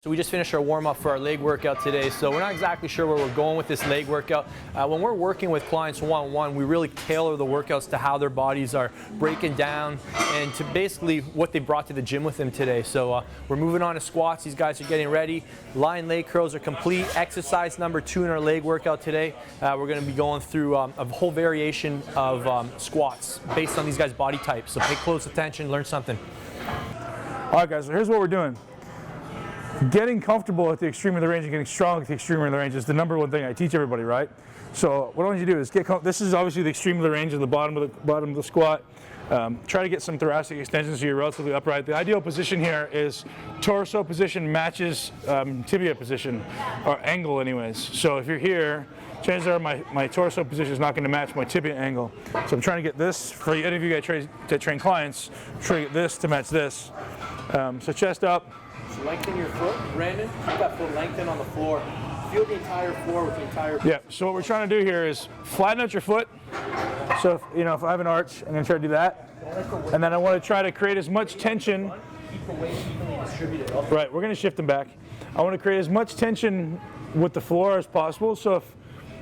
So we just finished our warm-up for our leg workout today, so we're not exactly sure where we're going with this leg workout. When we're working with clients one-on-one, we really tailor the workouts to how their bodies are breaking down and to basically what they brought to the gym with them today. So we're moving on to squats. These guys are getting ready. Lying leg curls are complete. Exercise number 2 in our leg workout today. We're going to be going through a whole variation of squats based on these guys' body types. So pay close attention, learn something. All right, guys, so here's what we're doing. Getting comfortable at the extreme of the range and getting strong at the extreme of the range is the number one thing I teach everybody, right? So what I want you to do is this is obviously the extreme of the range at the bottom of the squat. Try to get some thoracic extensions so you're relatively upright. The ideal position here is torso position matches tibia position, or angle anyways. So if you're here, chances are my torso position is not going to match my tibia angle. So I'm trying to get this, for any of you guys that train clients, try to get this to match this. So chest up. So lengthen your foot, Brandon, keep that foot lengthened on the floor. Feel the entire floor with the entire foot. Yeah, so what we're trying to do here is flatten out your foot. So if I have an arch, I'm going to try to do that. And then I want to try to create as much tension. Keep the weight evenly distributed. Right, we're going to shift them back. I want to create as much tension with the floor as possible. So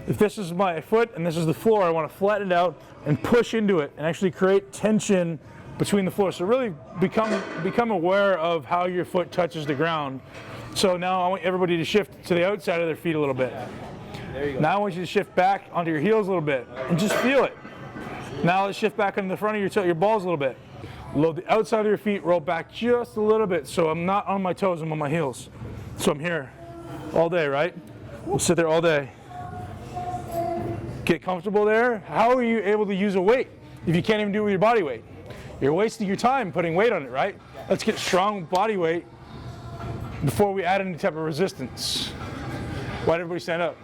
if this is my foot and this is the floor, I want to flatten it out and push into it and actually create tension between the floor. So really become aware of how your foot touches the ground. So now I want everybody to shift to the outside of their feet a little bit. There you go. Now I want you to shift back onto your heels a little bit and just feel it. Now let's shift back onto the front of your balls a little bit. Load the outside of your feet, roll back just a little bit. So I'm not on my toes, I'm on my heels. So I'm here all day, right? We'll sit there all day. Get comfortable there. How are you able to use a weight if you can't even do it with your body weight? You're wasting your time putting weight on it, right? Let's get strong body weight before we add any type of resistance. Why did everybody stand up?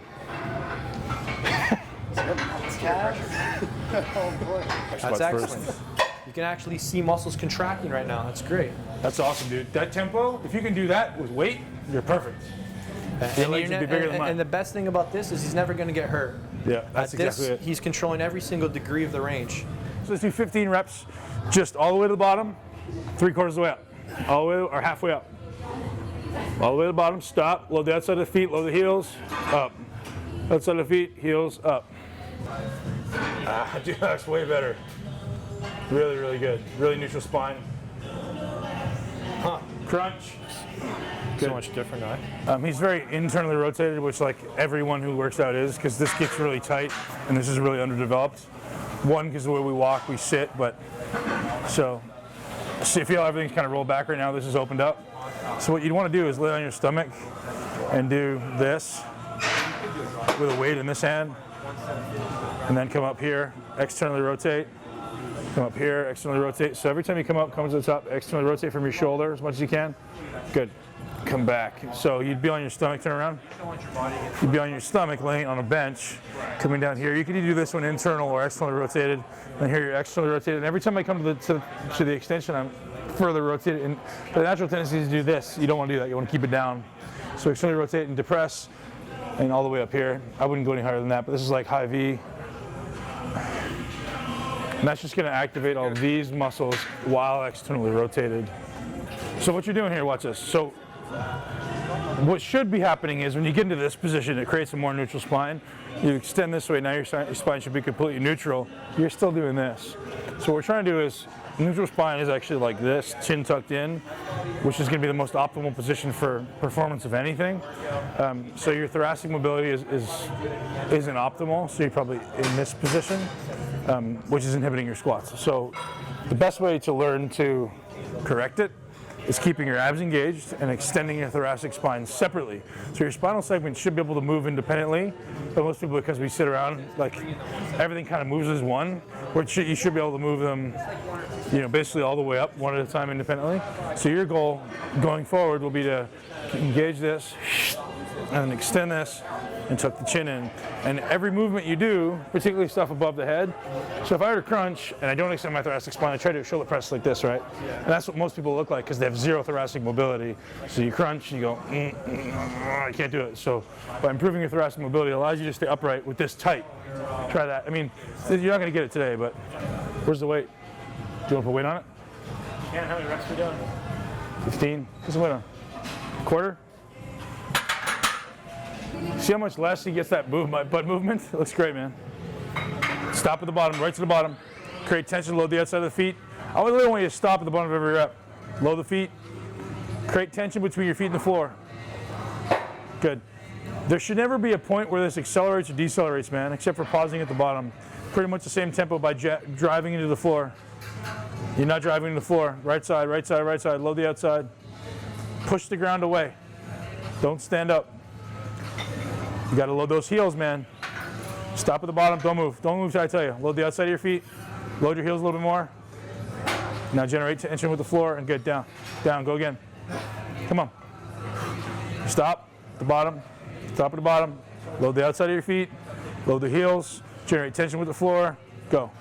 That's excellent. You can actually see muscles contracting right now. That's great. That's awesome, dude. That tempo, if you can do that with weight, you're perfect. Your legs would be bigger than mine. And the best thing about this is he's never going to get hurt. Yeah, that's exactly it. He's controlling every single degree of the range. So let's do 15 reps, just all the way to the bottom, 3/4 of the way up, all the way or halfway up. All the way to the bottom, stop, load the outside of the feet, load the heels, up. Outside of the feet, heels, up. Dude, that's way better. Really, really good. Really neutral spine. Crunch. Good. So much different, right? He's very internally rotated, which like everyone who works out is, because this gets really tight and this is really underdeveloped. One, because the way we walk, we sit, but so see, feel everything's kind of rolled back right now. This is opened up. So what you'd want to do is lay on your stomach and do this with a weight in this hand, and then come up here, externally rotate, come up here, externally rotate. So every time you come up, come to the top, externally rotate from your shoulder as much as you can. Good. Come back. So you'd be on your stomach, turn around. You'd be on your stomach laying on a bench, coming down here. You can either do this one internal or externally rotated. And here you're externally rotated. And every time I come to the extension, I'm further rotated. And the natural tendency is to do this. You don't want to do that. You want to keep it down. So externally rotate and depress, and all the way up here. I wouldn't go any higher than that, but this is like high V. And that's just going to activate all these muscles while externally rotated. So what you're doing here, watch this. So what should be happening is when you get into this position, it creates a more neutral spine. You extend this way, now your spine should be completely neutral. You're still doing this. So what we're trying to do is, neutral spine is actually like this, chin tucked in, which is going to be the most optimal position for performance of anything. So your thoracic mobility isn't optimal, so you're probably in this position, which is inhibiting your squats. So the best way to learn to correct it is keeping your abs engaged and extending your thoracic spine separately. So your spinal segment should be able to move independently, but most people, because we sit around, like everything kind of moves as one, which you should be able to move them, basically all the way up, one at a time independently. So your goal going forward will be to engage this and extend this and tuck the chin in. And every movement you do, particularly stuff above the head, so if I were to crunch and I don't extend my thoracic spine, I try to shoulder press like this, right? And that's what most people look like because they have zero thoracic mobility. So you crunch, you go, I can't do it. So by improving your thoracic mobility, it allows you to stay upright with this tight. Try that. I mean, you're not going to get it today, but where's the weight? Do you want to put weight on it? Yeah, how many reps are we doing? 15. Put some weight on. Quarter? See how much less he gets that butt movement? It looks great, man. Stop at the bottom, right to the bottom. Create tension, load the outside of the feet. I really want you to stop at the bottom of every rep. Load the feet. Create tension between your feet and the floor. Good. There should never be a point where this accelerates or decelerates, man, except for pausing at the bottom. Pretty much the same tempo by driving into the floor. You're not driving into the floor. Right side, right side, right side. Load the outside. Push the ground away. Don't stand up. You got to load those heels, man. Stop at the bottom. Don't move. Don't move till I tell you. Load the outside of your feet. Load your heels a little bit more. Now generate tension with the floor and get down. Down. Go again. Come on. Stop at the bottom. Stop at the bottom. Load the outside of your feet. Load the heels. Generate tension with the floor. Go.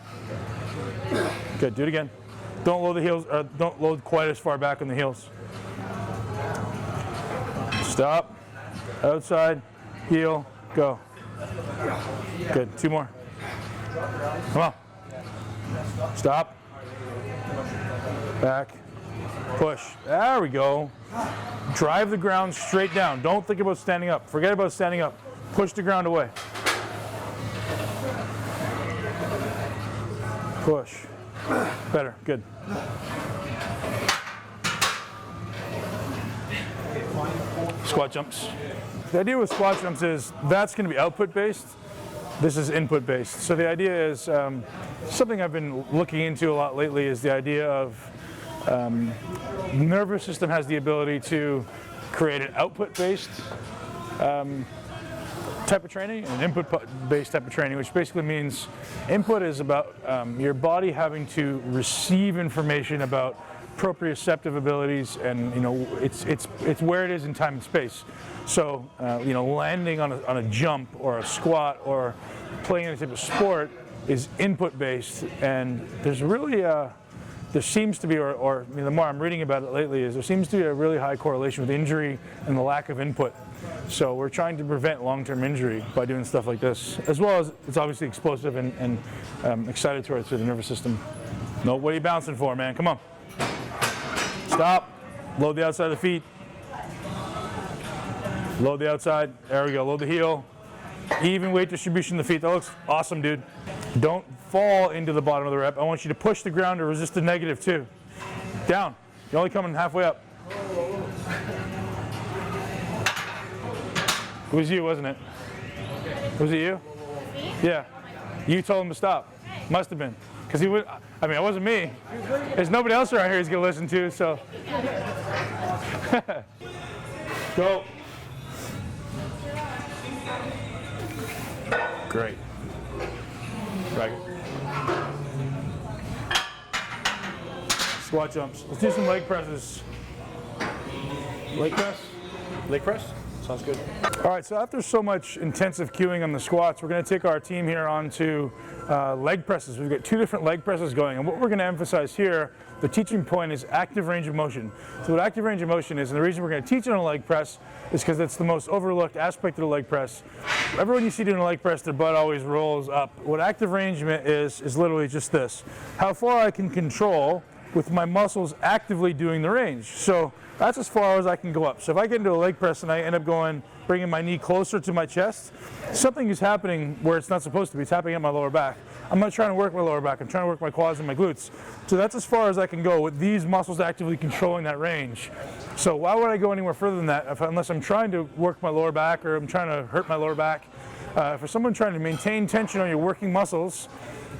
Good. Do it again. Don't load the heels. Don't load quite as far back on the heels. Stop. Outside. Heel. Go. Good. 2 more. Come on. Stop. Back. Push. There we go. Drive the ground straight down. Don't think about standing up. Forget about standing up. Push the ground away. Push. Better. Good. Squat jumps. The idea with squat jumps is that's going to be output based. This is input based. So the idea is something I've been looking into a lot lately is the idea of the nervous system has the ability to create an output based type of training and input based type of training, which basically means input is about your body having to receive information about proprioceptive abilities, and it's where it is in time and space. So landing on a jump or a squat or playing any type of sport is input based, and there's really there seems to be, or the more I'm reading about it lately, is there seems to be a really high correlation with injury and the lack of input. So we're trying to prevent long-term injury by doing stuff like this, as well as it's obviously explosive and excitatory to the nervous system. No, what are you bouncing for, man? Come on. Stop. Load the outside of the feet. Load the outside. There we go. Load the heel. Even weight distribution of the feet. That looks awesome, dude. Don't fall into the bottom of the rep. I want you to push the ground to resist the negative too. Down. You're only coming halfway up. It was you, wasn't it? Was it you? Yeah. You told him to stop. Must have been. Because he would. I mean, it wasn't me. There's nobody else around here he's going to listen to, so. Go. Great. Right. Squat jumps. Let's do some leg presses. Leg press? Leg press? Sounds good. All right, so after so much intensive cueing on the squats, we're going to take our team here onto leg presses. We've got 2 different leg presses going, and what we're going to emphasize here, the teaching point is active range of motion. So what active range of motion is, and the reason we're going to teach it on a leg press is because it's the most overlooked aspect of the leg press. Everyone you see doing a leg press, their butt always rolls up. What active range is literally just this. How far I can control with my muscles actively doing the range. So that's as far as I can go up. So if I get into a leg press and I end up bringing my knee closer to my chest, something is happening where it's not supposed to be. It's happening at my lower back. I'm not trying to work my lower back. I'm trying to work my quads and my glutes. So that's as far as I can go with these muscles actively controlling that range. So why would I go anywhere further than that unless I'm trying to work my lower back or I'm trying to hurt my lower back? For someone trying to maintain tension on your working muscles,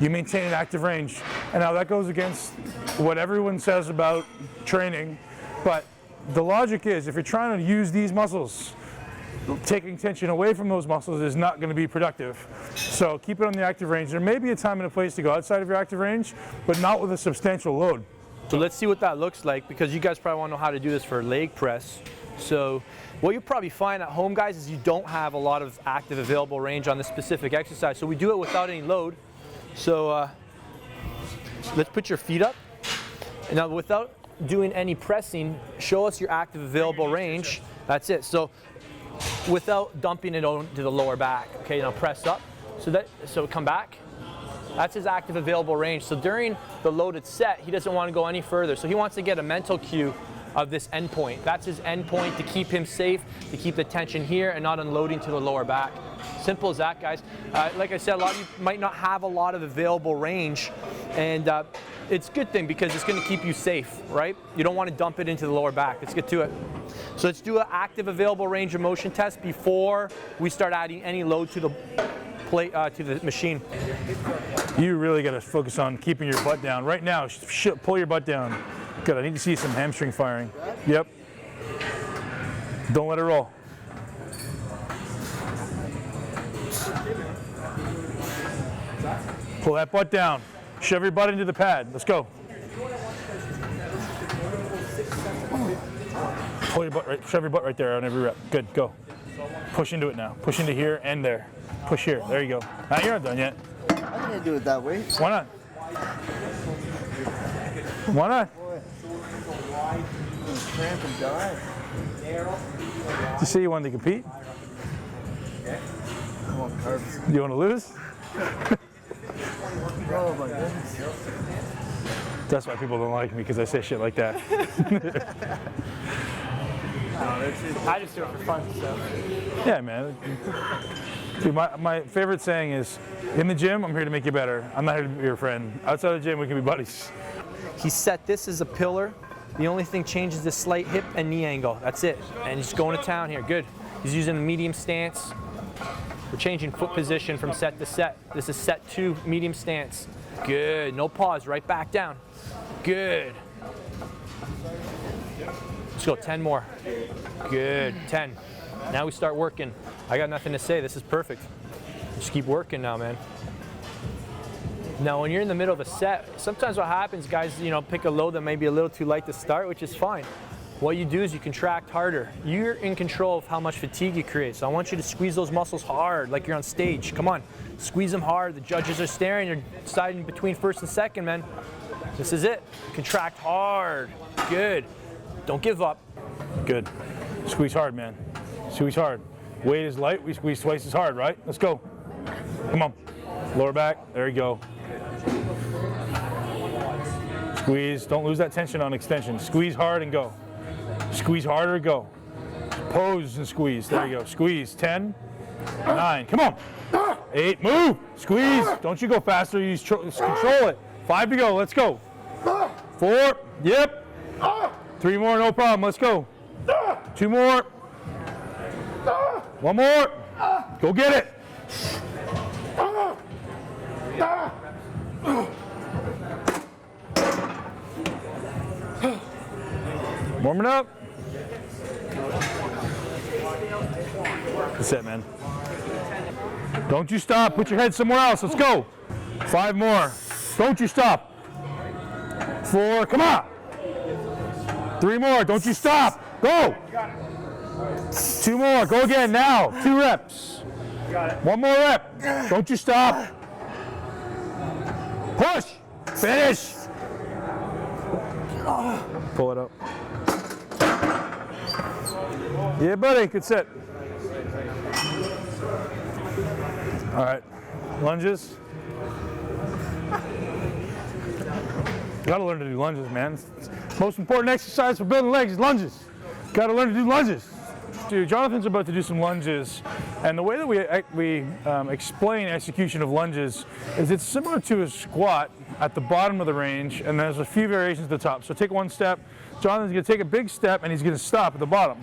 you maintain an active range. And now that goes against what everyone says about training, but the logic is if you're trying to use these muscles, taking tension away from those muscles is not going to be productive. So keep it on the active range. There may be a time and a place to go outside of your active range, but not with a substantial load. So let's see what that looks like, because you guys probably want to know how to do this for leg press. So what you'll probably find at home, guys, is you don't have a lot of active available range on this specific exercise. So we do it without any load. So let's put your feet up. And now without doing any pressing, show us your active available range. That's it. So without dumping it onto the lower back. Okay, now press up. So come back. That's his active available range. So during the loaded set, he doesn't want to go any further. So he wants to get a mental cue of this end point. That's his end point to keep him safe, to keep the tension here and not unloading to the lower back. Simple as that, guys. Like I said, a lot of you might not have a lot of available range, and it's a good thing because it's going to keep you safe, right? You don't want to dump it into the lower back. Let's get to it. So let's do an active available range of motion test before we start adding any load to the plate, to the machine. You really got to focus on keeping your butt down. Right now, pull your butt down. Good, I need to see some hamstring firing. Yep. Don't let it roll. Pull that butt down. Shove your butt into the pad. Let's go. Pull your butt right, shove your butt right there on every rep. Good, go. Push into it now. Push into here and there. Push here. There you go. Now you're not done yet. I can't do it that way. Why not? Why not? Cramp and die. Did you say you wanted to compete? I want carbs. You want to lose? Oh my goodness. That's why people don't like me, because I say shit like that. I just do it for fun, so. Yeah, man. Dude, my favorite saying is, in the gym, I'm here to make you better. I'm not here to be your friend. Outside the gym, we can be buddies. He set this as a pillar. The only thing changes the slight hip and knee angle. That's it. And he's going to town here. Good. He's using a medium stance. We're changing foot position from set to set. This is set 2, medium stance. Good. No pause. Right back down. Good. Let's go. 10 more. Good. 10. Now we start working. I got nothing to say. This is perfect. Just keep working now, man. Now, when you're in the middle of a set, sometimes what happens, guys, pick a load that may be a little too light to start, which is fine. What you do is you contract harder. You're in control of how much fatigue you create. So I want you to squeeze those muscles hard, like you're on stage. Come on, squeeze them hard. The judges are staring. You're deciding between first and second, man. This is it. Contract hard. Good. Don't give up. Good. Squeeze hard, man. Squeeze hard. Weight is light. We squeeze twice as hard, right? Let's go. Come on. Lower back. There you go. Squeeze. Don't lose that tension on extension. Squeeze hard and go. Squeeze harder, go. Pose and squeeze. There you go. Squeeze. 10, 9. Come on. 8. Move. Squeeze. Don't you go faster. You control it. 5 to go. Let's go. 4. Yep. 3 more. No problem. Let's go. 2 more. 1 more. Go get it. Warming up. That's it, man. Don't you stop. Put your head somewhere else. Let's go. 5 more. Don't you stop. 4. Come on. 3 more. Don't you stop. Go. 2 more. Go again now. 2 reps. 1 more rep. Don't you stop. Push. Finish. Pull it up. Yeah, buddy. Good set. All right. Lunges. You gotta learn to do lunges, man. Most important exercise for building legs is lunges. Gotta learn to do lunges. Dude, Jonathan's about to do some lunges, and the way that we explain execution of lunges is it's similar to a squat at the bottom of the range, and there's a few variations at the top. So take 1 step. Jonathan's going to take a big step, and he's going to stop at the bottom.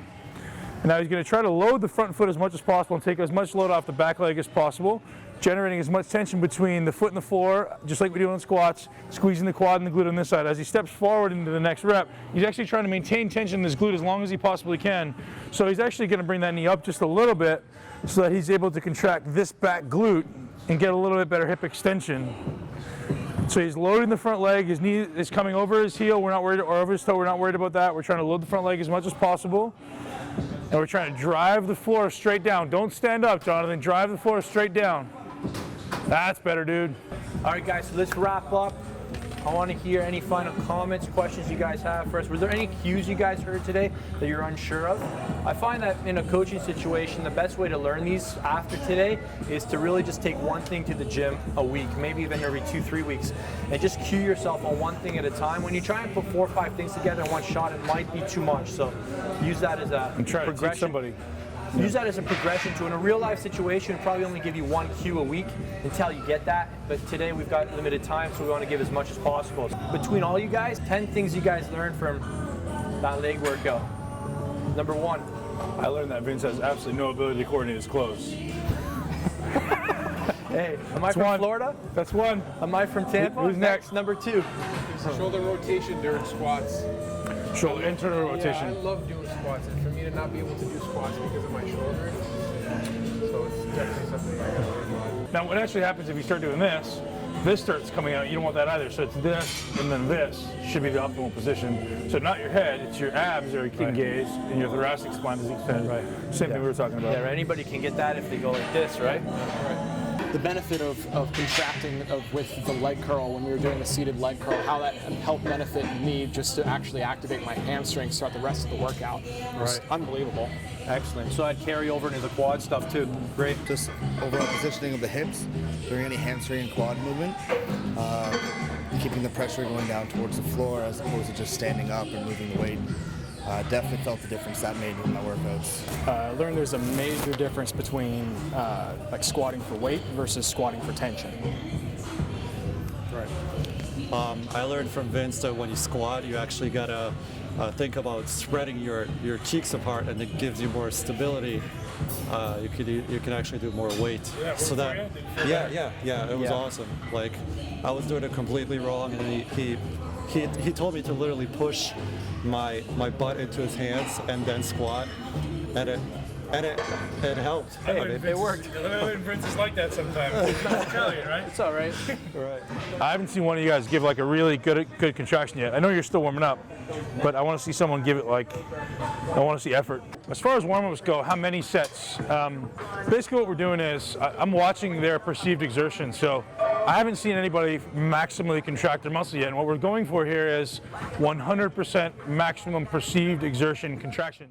And now he's going to try to load the front foot as much as possible and take as much load off the back leg as possible, generating as much tension between the foot and the floor, just like we do on squats, squeezing the quad and the glute on this side. As he steps forward into the next rep, he's actually trying to maintain tension in his glute as long as he possibly can. So he's actually going to bring that knee up just a little bit so that he's able to contract this back glute and get a little bit better hip extension. So he's loading the front leg, his knee is coming over his heel, we're not worried, or over his toe, we're not worried about that. We're trying to load the front leg as much as possible. And we're trying to drive the floor straight down. Don't stand up, Jonathan, drive the floor straight down. That's better, dude. All right, guys, so let's wrap up. I want to hear any final comments, questions you guys have for us. Were there any cues you guys heard today that you're unsure of? I find that in a coaching situation, the best way to learn these after today is to really just take one thing to the gym a week, maybe even every 2-3 weeks, and just cue yourself on one thing at a time. When you try and put 4 or 5 things together in one shot, it might be too much. So use that as a progression. Use that as a progression to, in a real life situation, probably only give you 1 cue a week until you get that. But today we've got limited time, so we want to give as much as possible. Between all you guys, 10 things you guys learned from that leg workout. Number 1. I learned that Vince has absolutely no ability to coordinate his clothes. Hey, am I from Florida? That's 1. Am I from Tampa? Who's next? Number 2. Shoulder rotation during squats. Shoulder internal rotation. Yeah, I love doing squats, and for me to not be able to do squats because of my shoulder, so it's definitely something I gotta work on. Now, what actually happens if you start doing this starts coming out. You don't want that either. So it's this, and then this should be the optimal position. So not your head, it's your abs are engaged, and your thoracic spine is extended. Right. Same thing we were talking about. Yeah, anybody can get that if they go like this, right? The benefit of contracting with the leg curl when we were doing the seated leg curl, how that helped benefit me just to actually activate my hamstrings throughout the rest of the workout. It was unbelievable. Excellent. So I'd carry over into the quad stuff too. Great. Just overall positioning of the hips during any hamstring and quad movement. Keeping the pressure going down towards the floor as opposed to just standing up and moving the weight. Definitely felt the difference that made in my workouts. I learned there's a major difference between like squatting for weight versus squatting for tension. I learned from Vince that when you squat, you actually gotta think about spreading your cheeks apart, and it gives you more stability. You can actually do more weight. Yeah, so that it was awesome. Like I was doing it completely wrong, and he told me to literally push my butt into his hands and then squat, and it helped. It worked. Vince is like that sometimes. It's not Italian, right? It's all right. Right. I haven't seen one of you guys give like a really good contraction yet. I know you're still warming up, but I want to see someone give it I want to see effort. As far as warm-ups go, how many sets? Basically what we're doing is I'm watching their perceived exertion. So I haven't seen anybody maximally contract their muscle yet. And what we're going for here is 100% maximum perceived exertion contraction.